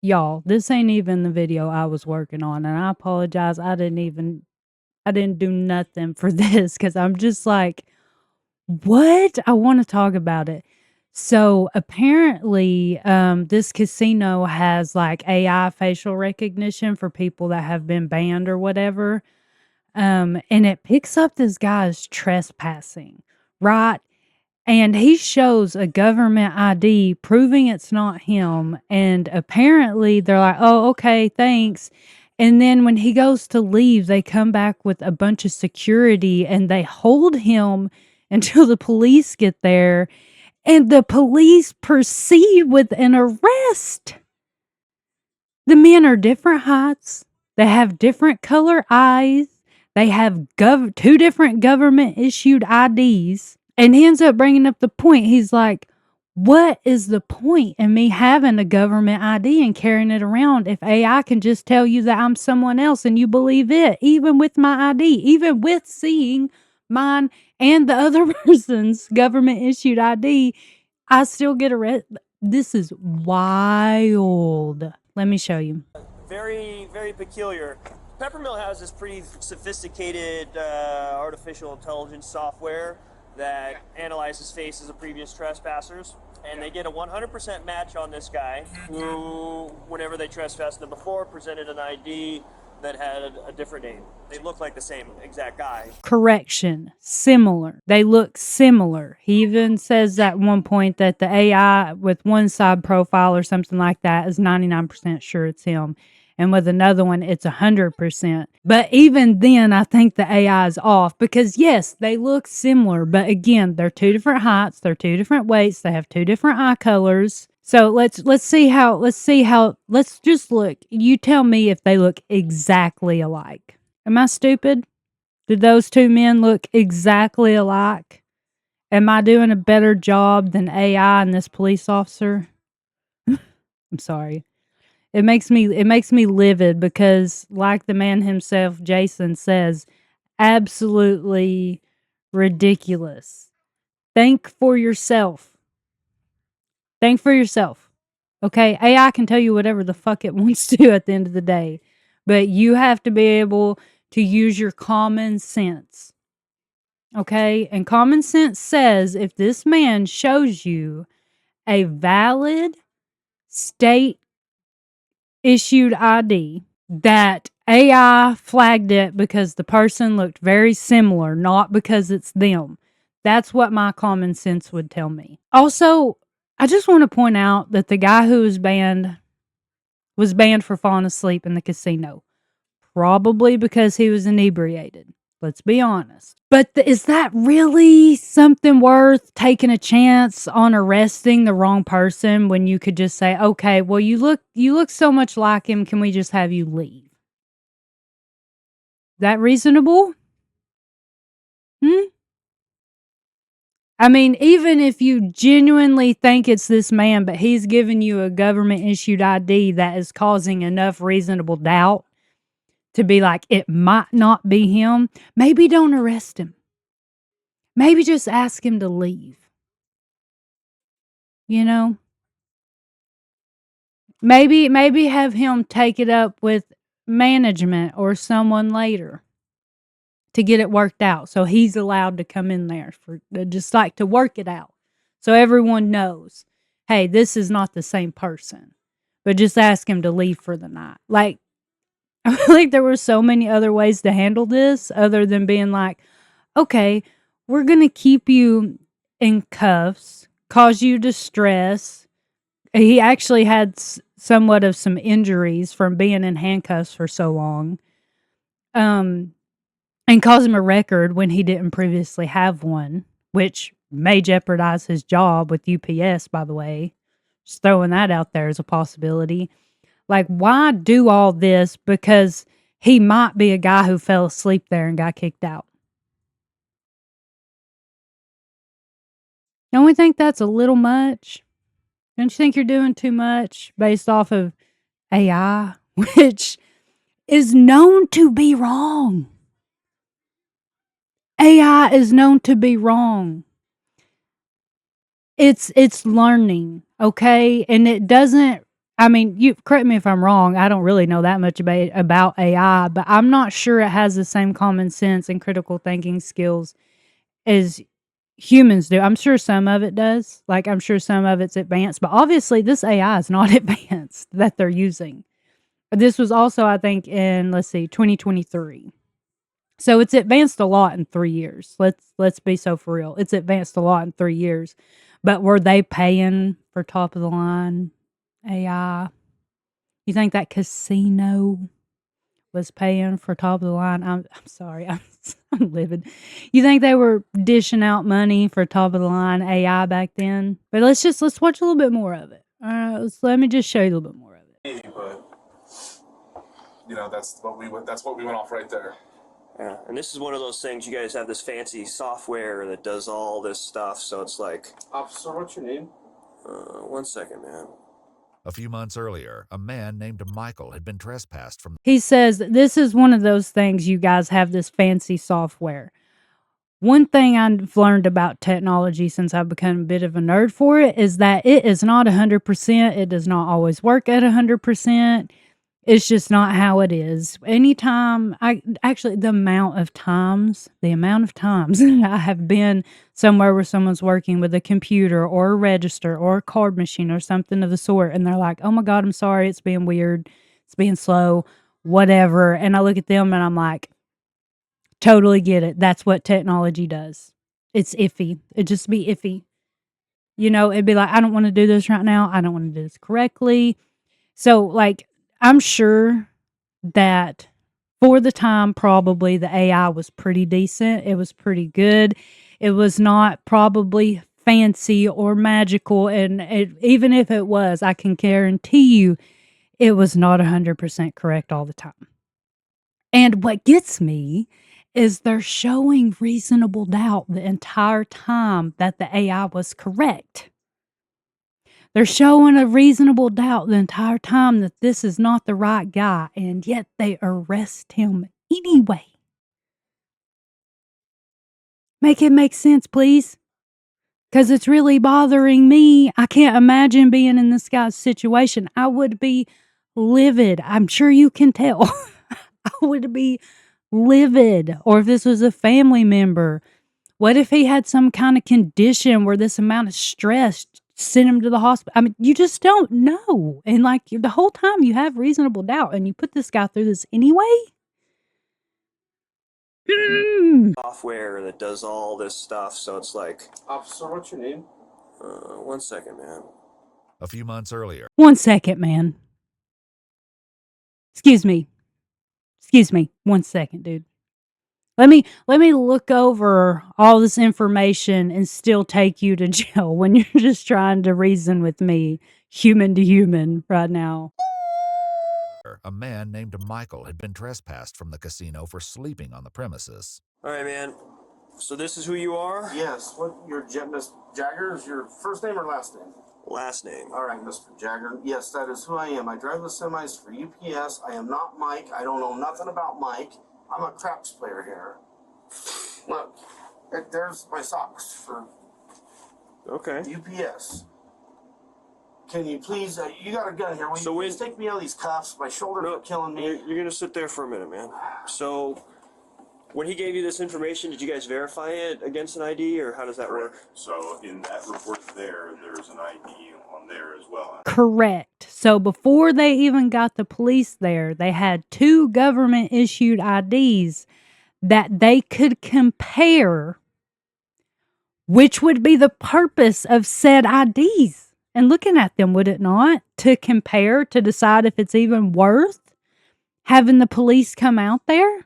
Y'all, this ain't even the video I was working on, and I apologize. I didn't do nothing for this because I'm just like, what? I want to talk about it. So apparently, this casino has like AI facial recognition for people that have been banned or whatever. And it picks up this guy's trespassing, right? And he shows a government ID proving it's not him, and apparently they're like, "Oh, okay, thanks." And then when he goes to leave, they come back with a bunch of security and they hold him until the police get there, and the police proceed with an arrest. The men are different heights, they have different color eyes, they have 2 different government issued IDs. And he ends up bringing up the point. He's like, "What is the point in me having a government ID and carrying it around if AI can just tell you that I'm someone else and you believe it, even with my ID, even with seeing mine and the other person's government issued ID, I still get arrested." This is wild. Let me show you. Very, very peculiar. Peppermill has this pretty sophisticated artificial intelligence software that analyzes faces of previous trespassers, and they get a 100% match on this guy who, whenever they trespassed them before, presented an ID that had a different name. They look like the same exact guy. Correction, similar. They look similar. He even says at one point that the AI with one side profile or something like that is 99% sure it's him. And with another one, it's 100%. But even then, I think the AI is off because, yes, they look similar. But again, they're 2 different heights, they're 2 different weights, they have 2 different eye colors. So let's just look. You tell me if they look exactly alike. Am I stupid? Did those 2 men look exactly alike? Am I doing a better job than AI and this police officer? I'm sorry. It makes me livid because, like the man himself, Jason, says, absolutely ridiculous. Think for yourself. Think for yourself. Okay? AI can tell you whatever the fuck it wants to at the end of the day. But you have to be able to use your common sense. Okay? And common sense says if this man shows you a valid state issued ID that AI flagged it because the person looked very similar, not because it's them. That's what my common sense would tell me. Also, I just want to point out that the guy who was banned for falling asleep in the casino. Probably because he was inebriated. Let's be honest. But is that really something worth taking a chance on arresting the wrong person when you could just say, "Okay, well you look so much like him, can we just have you leave?" That reasonable? Hmm? I mean, even if you genuinely think it's this man, but he's giving you a government issued ID that is causing enough reasonable doubt to be like, it might not be him, maybe don't arrest him. Maybe just ask him to leave. You know? Maybe have him take it up with management or someone later to get it worked out so he's allowed to come in there for just like to work it out. So everyone knows, hey, this is not the same person. But just ask him to leave for the night. Like I feel like there were so many other ways to handle this other than being like, okay, we're going to keep you in cuffs, cause you distress. He actually had somewhat of some injuries from being in handcuffs for so long, um, and cause him a record when he didn't previously have one, which may jeopardize his job with UPS, by the way. Just throwing that out there as a possibility. Like, why do all this? Because he might be a guy who fell asleep there and got kicked out. Don't we think that's a little much? Don't you think you're doing too much based off of AI, which is known to be wrong? AI is known to be wrong. It's learning, okay? And it doesn't I mean, you correct me if I'm wrong. I don't really know that much about AI, but I'm not sure it has the same common sense and critical thinking skills as humans do. I'm sure some of it does. Like, I'm sure some of it's advanced, but obviously this AI is not advanced that they're using. This was also, I think, in, let's see, 2023. So it's advanced a lot in 3 years. Let's be so for real. It's advanced a lot in 3 years. But were they paying for top of the line AI? You think that casino was paying for top of the line? I'm sorry. I'm livid. You think they were dishing out money for top of the line AI back then? But let's watch a little bit more of it. All right, let me just show you a little bit more of it. But that's what we went off right there. Yeah, and this is one of those things. You guys have this fancy software that does all this stuff, so it's like. Officer, what's your name? 1 second, man. A few months earlier, a man named Michael had been trespassed from. He says this is one of those things. You guys have this fancy software. One thing I've learned about technology since I've become a bit of a nerd for it is that it is not 100%. It does not always work at 100%. It's just not how it is. Anytime the amount of times I have been somewhere where someone's working with a computer or a register or a card machine or something of the sort, and they're like, "Oh my God, I'm sorry, it's being weird, it's being slow, whatever." And I look at them and I'm like, totally get it. That's what technology does. It's iffy. It just be iffy. It'd be like, I don't want to do this right now. I don't want to do this correctly. So, like, I'm sure that for the time, probably the AI was pretty decent. It was pretty good. It was not probably fancy or magical. And even if it was, I can guarantee you it was not 100% correct all the time. And what gets me is they're showing reasonable doubt the entire time that the AI was correct. They're showing a reasonable doubt the entire time that this is not the right guy, and yet they arrest him anyway. Make it make sense, please. Because it's really bothering me. I can't imagine being in this guy's situation. I would be livid. I'm sure you can tell. I would be livid. Or if this was a family member, what if he had some kind of condition where this amount of stress sent him to the hospital? I mean, you just don't know. And like the whole time you have reasonable doubt and you put this guy through this anyway? Software that does all this stuff, so it's like. Officer, what's your name? 1 second, man. A few months earlier. 1 second, man. Excuse me. 1 second, dude. Let me look over all this information and still take you to jail when you're just trying to reason with me, human to human, right now. A man named Michael had been trespassed from the casino for sleeping on the premises. All right, man. So this is who you are? Yes. What your Miss Jagger is your first name or last name? Last name. All right, Mr. Jagger. Yes, that is who I am. I drive the semis for UPS. I am not Mike. I don't know nothing about Mike. I'm a craps player here. Look, there's my socks for Okay. UPS. Can you please, you got a gun here. Will you please take me out of these cuffs? My shoulders are killing me. You're going to sit there for a minute, man. So, when he gave you this information, did you guys verify it against an ID, or how does that work? So, in that report there's an ID on there as well. Correct. So before they even got the police there, they had 2 government-issued IDs that they could compare, which would be the purpose of said IDs. And looking at them, would it not? To compare, to decide if it's even worth having the police come out there?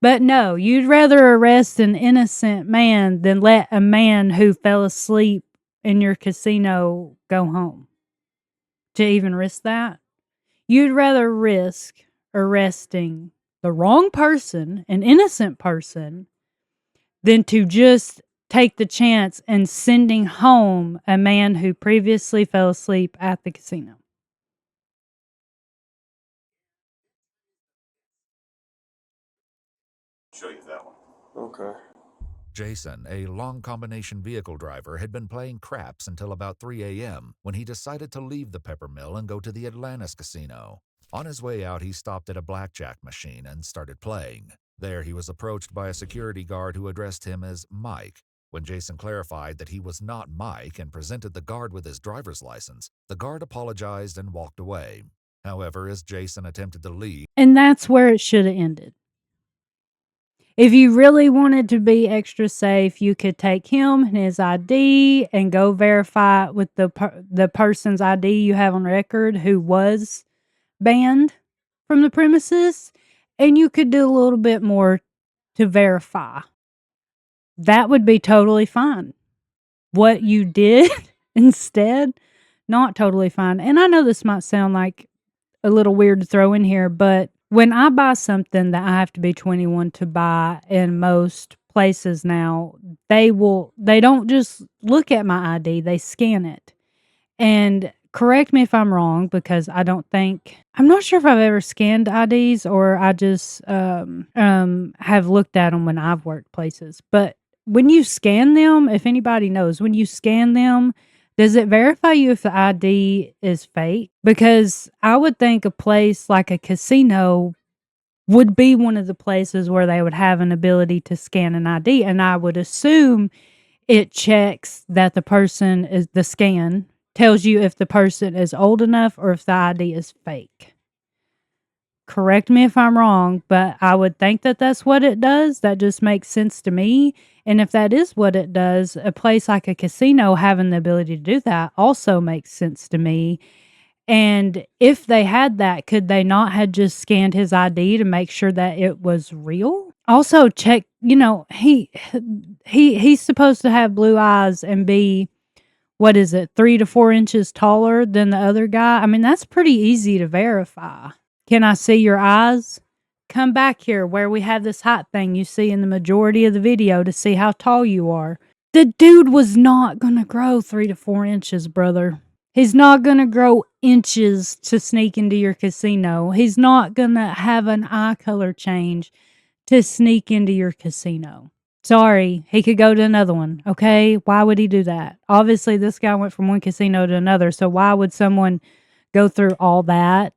But no, you'd rather arrest an innocent man than let a man who fell asleep in your casino go home. To even risk that? You'd rather risk arresting the wrong person, an innocent person, than to just take the chance and sending home a man who previously fell asleep at the casino. Show you that one. Okay. Jason, a long combination vehicle driver, had been playing craps until about 3 a.m. when he decided to leave the Peppermill and go to the Atlantis Casino. On his way out, he stopped at a blackjack machine and started playing. There, he was approached by a security guard who addressed him as Mike. When Jason clarified that he was not Mike and presented the guard with his driver's license, the guard apologized and walked away. However, as Jason attempted to leave, And that's where it should have ended. If you really wanted to be extra safe, you could take him and his ID and go verify it with the person's ID you have on record who was banned from the premises, and you could do a little bit more to verify. That would be totally fine. What you did instead, not totally fine. And I know this might sound like a little weird to throw in here, but when I buy something that I have to be 21 to buy in most places now, they don't just look at my ID, they scan it. And correct me if I'm wrong, because I'm not sure if I've ever scanned IDs or I just have looked at them when I've worked places. But when you scan them, if anybody knows, when you scan them, does it verify you if the ID is fake? Because I would think a place like a casino would be one of the places where they would have an ability to scan an ID. And I would assume it checks that the scan tells you if the person is old enough or if the ID is fake. Correct me if I'm wrong, but I would think that that's what it does. That just makes sense to me. And if that is what it does, a place like a casino having the ability to do that also makes sense to me. And if they had that, could they not have just scanned his ID to make sure that it was real? Also check, he's supposed to have blue eyes and be, what is it, 3 to 4 inches taller than the other guy? I mean, that's pretty easy to verify. Can I see your eyes? Come back here where we have this height thing you see in the majority of the video to see how tall you are. The dude was not going to grow 3 to 4 inches, brother. He's not going to grow inches to sneak into your casino. He's not going to have an eye color change to sneak into your casino. Sorry, he could go to another one, okay? Why would he do that? Obviously, this guy went from one casino to another, so why would someone go through all that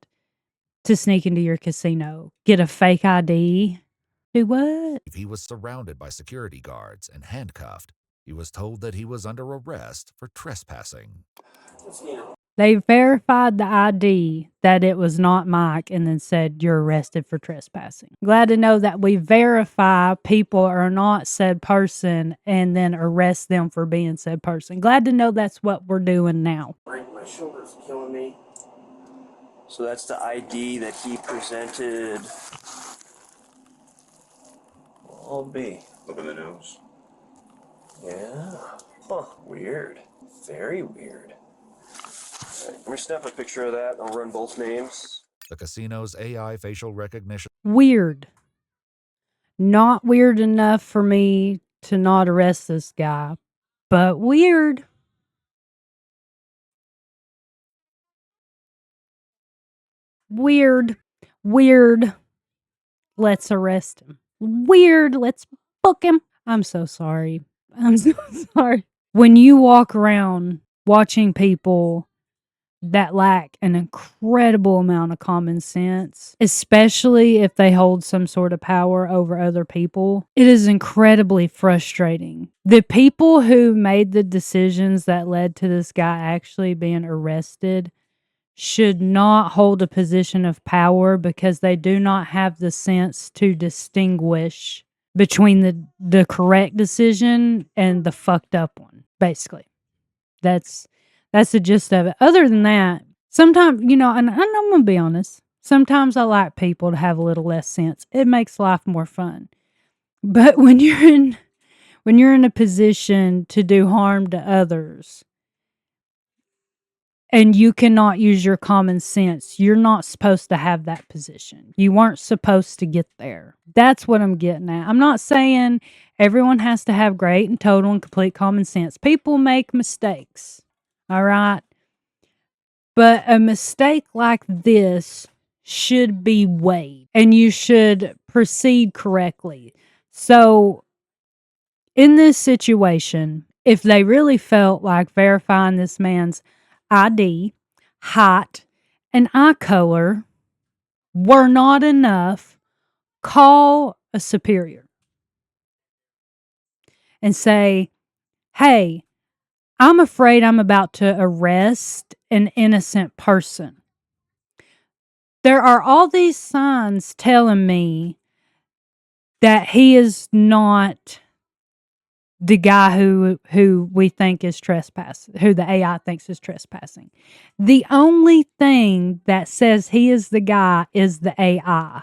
to sneak into your casino? Get a fake ID? Do what? he was surrounded by security guards and handcuffed. He was told that he was under arrest for trespassing. They verified the ID that it was not Mike and then said, you're arrested for trespassing. Glad to know that we verify people are not said person and then arrest them for being said person. Glad to know that's what we're doing now. My shoulder's killing me. So that's the ID that he presented. All B. Look at the nose. Yeah. Huh. Weird. Very weird. Right, let me snap a picture of that. I'll run both names. The casino's AI facial recognition Weird. Not weird enough for me to not arrest this guy, but weird. Weird. Weird. Let's arrest him. Weird. Let's book him. I'm so sorry. I'm so sorry. When you walk around watching people that lack an incredible amount of common sense, especially if they hold some sort of power over other people, it is incredibly frustrating. The people who made the decisions that led to this guy actually being arrested should not hold a position of power because they do not have the sense to distinguish between the correct decision and the fucked up one, basically. That's the gist of it. Other than that, sometimes, and I'm going to be honest, sometimes I like people to have a little less sense. It makes life more fun. But when you're in a position to do harm to others and you cannot use your common sense, you're not supposed to have that position. You weren't supposed to get there. That's what I'm getting at. I'm not saying everyone has to have great and total and complete common sense. People make mistakes. All right. But a mistake like this should be weighed and you should proceed correctly. So in this situation, if they really felt like verifying this man's ID, height, and eye color were not enough, call a superior and say, hey, I'm afraid I'm about to arrest an innocent person. There are all these signs telling me that he is not the guy who we think is trespassing, who the AI thinks is trespassing. The only thing that says he is the guy is the AI.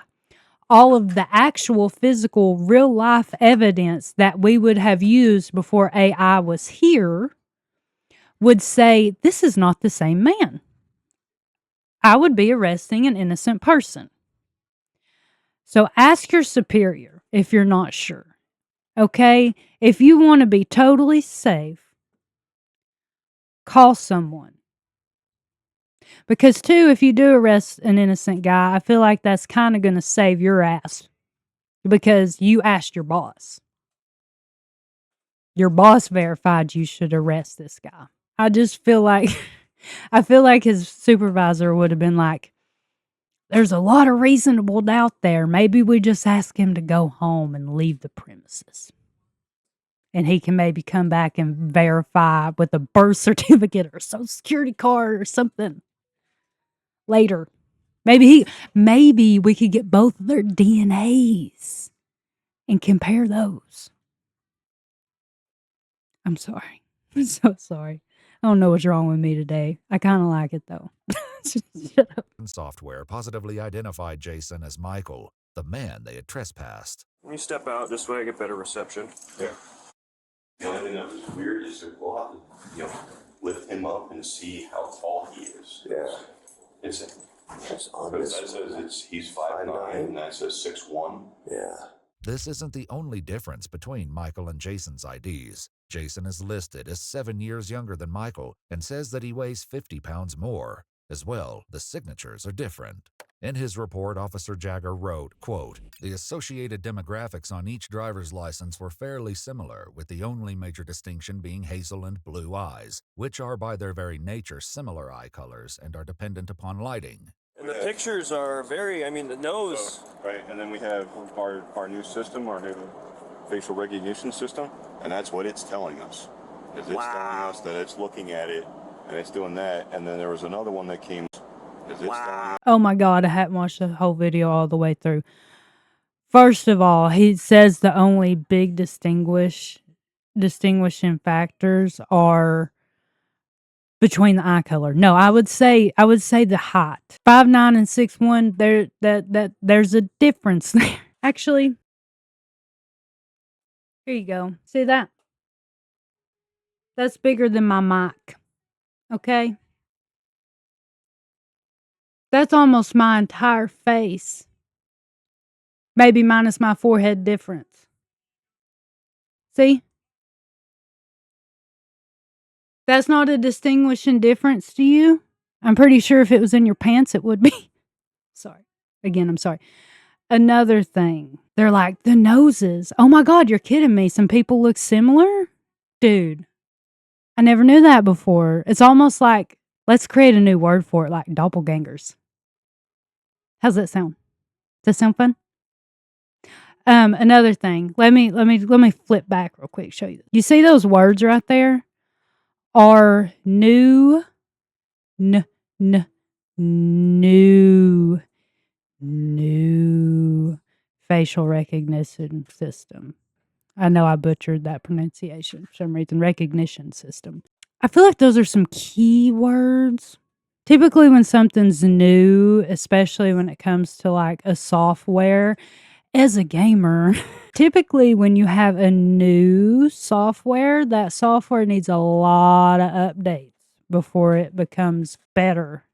All of the actual physical real life evidence that we would have used before AI was here would say this is not the same man. I would be arresting an innocent person. So ask your superior if you're not sure. Okay? If you want to be totally safe, call someone. Because, too, if you do arrest an innocent guy, I feel like that's kind of going to save your ass because you asked your boss. Your boss verified you should arrest this guy. I just feel like I feel like his supervisor would have been like, there's a lot of reasonable doubt there. Maybe we just ask him to go home and leave the premises. And he can maybe come back and verify with a birth certificate or social security card or something later. Maybe we could get both of their DNAs and compare those. I'm sorry. I'm so sorry. I don't know what's wrong with me today. I kind of like it though. Shut up. Software positively identified Jason as Michael, the man they had trespassed. Let me step out this way, I get better reception. Yeah. The only thing that was weird is that we'll have to, lift him up and see how tall he is. Yeah. It's On because this that says he's 5'9" and that says 6'1". Yeah. This isn't the only difference between Michael and Jason's IDs. Jason is listed as 7 years younger than Michael and says that he weighs 50 pounds more. As well, the signatures are different. In his report, Officer Jagger wrote, quote, "The associated demographics on each driver's license were fairly similar, with the only major distinction being hazel and blue eyes, which are by their very nature similar eye colors and are dependent upon lighting." And the pictures are very, the nose. Right, and then we have our new system, our new facial recognition system, and that's what it's telling us. Is it's telling us that it's looking at it, and it's doing that, and then there was another one that came, is it's telling us. Oh my God, I hadn't watched the whole video all the way through. First of all, he says the only big distinguishing factors are between the eye color. No, I would say the height. 5'9" and 6'1", there's a difference there. Actually, here you go. See that? That's bigger than my mic. Okay? That's almost my entire face. Maybe minus my forehead difference. See? That's not a distinguishing difference to you? I'm pretty sure if it was in your pants, it would be. Sorry. Again, I'm sorry. Another thing. They're like, the noses. Oh my God, you're kidding me. Some people look similar? Dude, I never knew that before. It's almost like, let's create a new word for it, like doppelgangers. How's that sound? Does that sound fun? Another thing. Let me flip back real quick, show you. You see those words right there? Are new facial recognition system. I know I butchered that pronunciation for some reason. Recognition system. I feel like those are some key words. Typically when something's new, especially when it comes to like a software, as a gamer, typically when you have a new software, that software needs a lot of updates before it becomes better.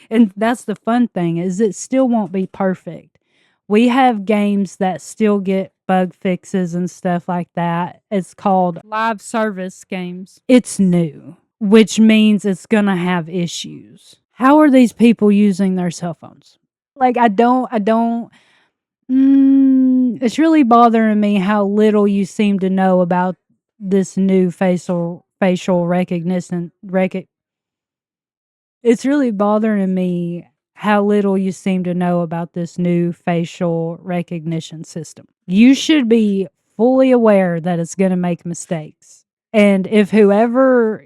And that's the fun thing, is it still won't be perfect. We have games that still get bug fixes and stuff like that. It's called live service games. It's new, which means it's going to have issues. How are these people using their cell phones? Like, I don't It's really bothering me how little you seem to know about this new facial recognition. It's really bothering me how little you seem to know about this new facial recognition system. You should be fully aware that it's going to make mistakes. And if whoever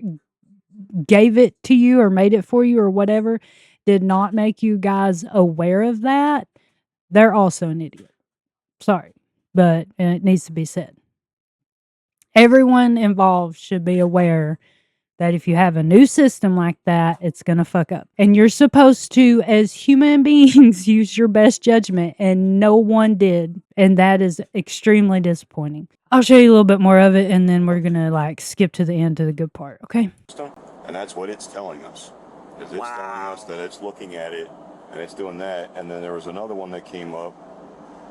gave it to you or made it for you or whatever did not make you guys aware of that, they're also an idiot. Sorry, but it needs to be said. Everyone involved should be aware that if you have a new system like that, it's going to fuck up. And you're supposed to, as human beings, use your best judgment, and no one did. And that is extremely disappointing. I'll show you a little bit more of it, and then we're going to like skip to the end to the good part, okay? And that's what it's telling us. Is it's telling us that it's looking at it and it's doing that. And then there was another one that came up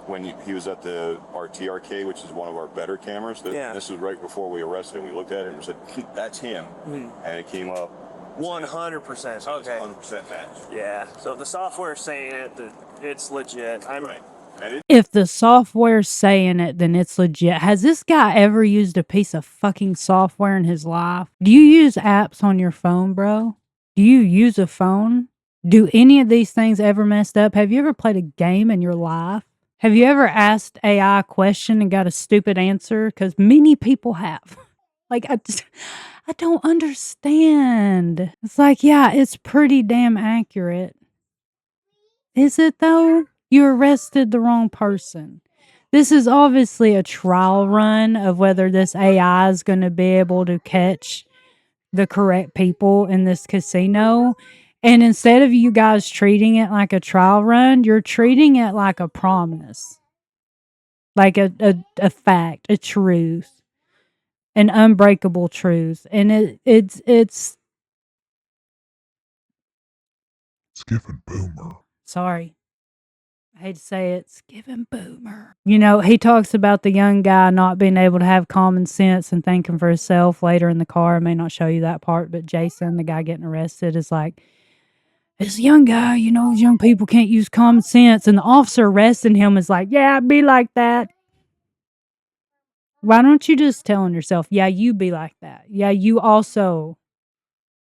when he was at our TRK, which is one of our better cameras. This was right before we arrested him. We looked at it and said, that's him. And it came up 100%. Okay. 100% match. Yeah. So if the software's saying it, that it's legit. Right. And If the software's saying it, then it's legit. Has this guy ever used a piece of fucking software in his life? Do you use apps on your phone, bro? Do you use a phone? Do any of these things ever messed up? Have you ever played a game in your life? Have you ever asked AI a question and got a stupid answer? Because many people have. Like, I don't understand. It's like, yeah, it's pretty damn accurate. Is it though? You arrested the wrong person. This is obviously a trial run of whether this AI is going to be able to catch the correct people in this casino. And instead of you guys treating it like a trial run, you're treating it like a promise. Like a fact, a truth. An unbreakable truth. And it's Skipping Boomer. sorry. I hate to say it, Skipping Boomer. You know, he talks about the young guy not being able to have common sense and thinking for himself later in the car. I may not show you that part, but Jason, the guy getting arrested, is like, this young guy, you know, young people can't use common sense. And the officer arresting him is like, yeah, be like that. Why don't you just tell yourself, yeah, you be like that. Yeah, you also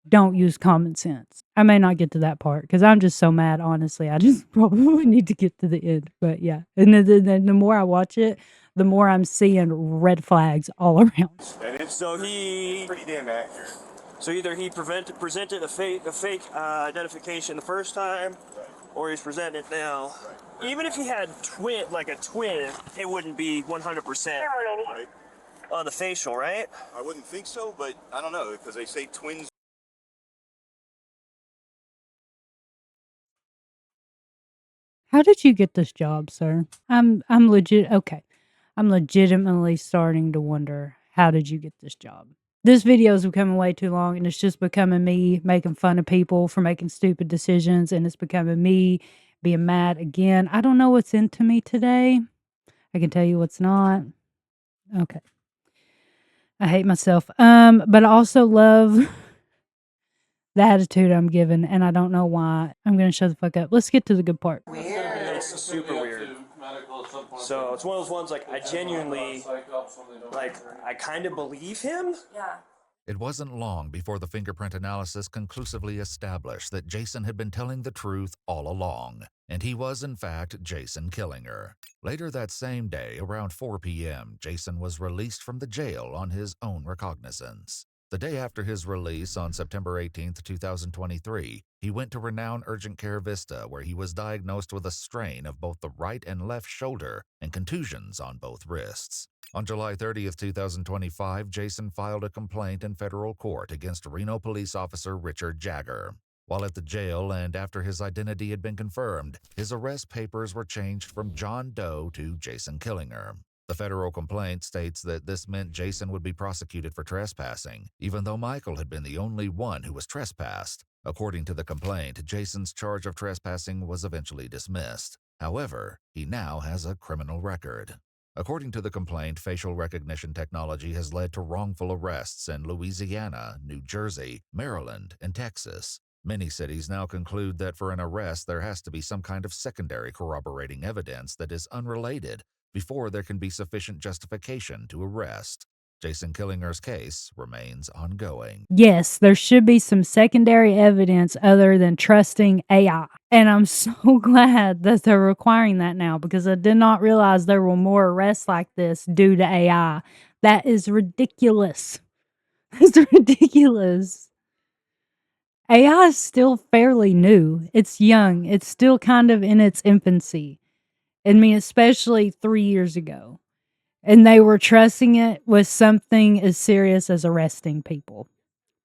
don't use common sense. I may not get to that part because I'm just so mad, honestly. I just probably need to get to the end. But yeah. And then the more I watch it, the more I'm seeing red flags all around. And it's So pretty damn accurate. So either he presented a fake identification the first time, or he's presenting it now. Even if he had a twin, it wouldn't be 100% Right? on the facial, right? I wouldn't think so, but I don't know, because they say twins. How did you get this job, sir? I'm legitimately starting to wonder, how did you get this job? This video is becoming way too long, and it's just becoming me making fun of people for making stupid decisions, and it's becoming me being mad again. I don't know what's into me today. I can tell you what's not. Okay. I hate myself. But I also love the attitude I'm given, and I don't know why. I'm going to shut the fuck up. Let's get to the good part. It's super weird. So it's one of those ones, like, I genuinely, like, I kind of believe him. It wasn't long before the fingerprint analysis conclusively established that Jason had been telling the truth all along, and he was in fact Jason Killinger. Later that same day, around 4 p.m., Jason was released from the jail on his own recognizance. The day after his release on September 18, 2023, he went to renowned urgent care Vista, where he was diagnosed with a strain of both the right and left shoulder and contusions on both wrists. On July 30, 2025, Jason filed a complaint in federal court against Reno police officer Richard Jagger. While at the jail and after his identity had been confirmed, his arrest papers were changed from John Doe to Jason Killinger. The federal complaint states that this meant Jason would be prosecuted for trespassing, even though Michael had been the only one who was trespassed. According to the complaint, Jason's charge of trespassing was eventually dismissed. However, he now has a criminal record. According to the complaint, facial recognition technology has led to wrongful arrests in Louisiana, New Jersey, Maryland, and Texas. Many cities now conclude that for an arrest, there has to be some kind of secondary corroborating evidence that is unrelated before there can be sufficient justification to arrest. Jason Killinger's case remains ongoing. Yes, there should be some secondary evidence other than trusting AI. And I'm so glad that they're requiring that now because I did not realize there were more arrests like this due to AI. That is ridiculous. That's ridiculous. AI is still fairly new. It's young. It's still kind of in its infancy. I mean, especially 3 years ago. And they were trusting it with something as serious as arresting people.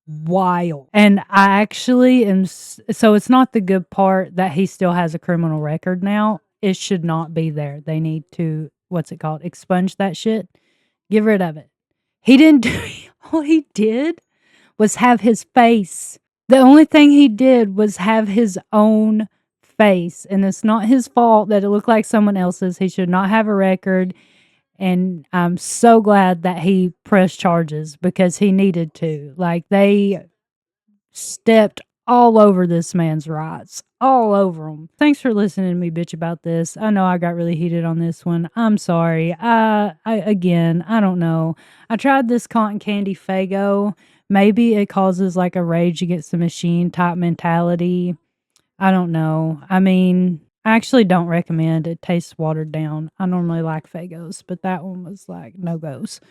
Wild. And I actually am, so it's not the good part that he still has a criminal record now. It should not be there. They need to, what's it called? Expunge that shit. Get rid of it. He didn't do, all he did was have his face. The only thing he did was have his own face. And it's not his fault that it looked like someone else's. He should not have a record. And I'm so glad that he pressed charges because he needed to. Like, they stepped all over this man's rights. All over them. Thanks for listening to me bitch about this. I know I got really heated on this one. I'm sorry. I don't know. I tried this cotton candy Faygo. Maybe it causes like a rage against the machine type mentality. I don't know. I mean, I actually don't recommend. It tastes watered down. I normally like Faygos, but that one was like no-goes.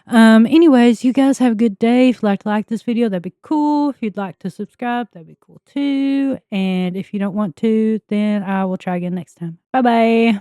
Anyways, you guys have a good day. If you'd like this video, that'd be cool. If you'd like to subscribe, that'd be cool too. And if you don't want to, then I will try again next time. Bye-bye.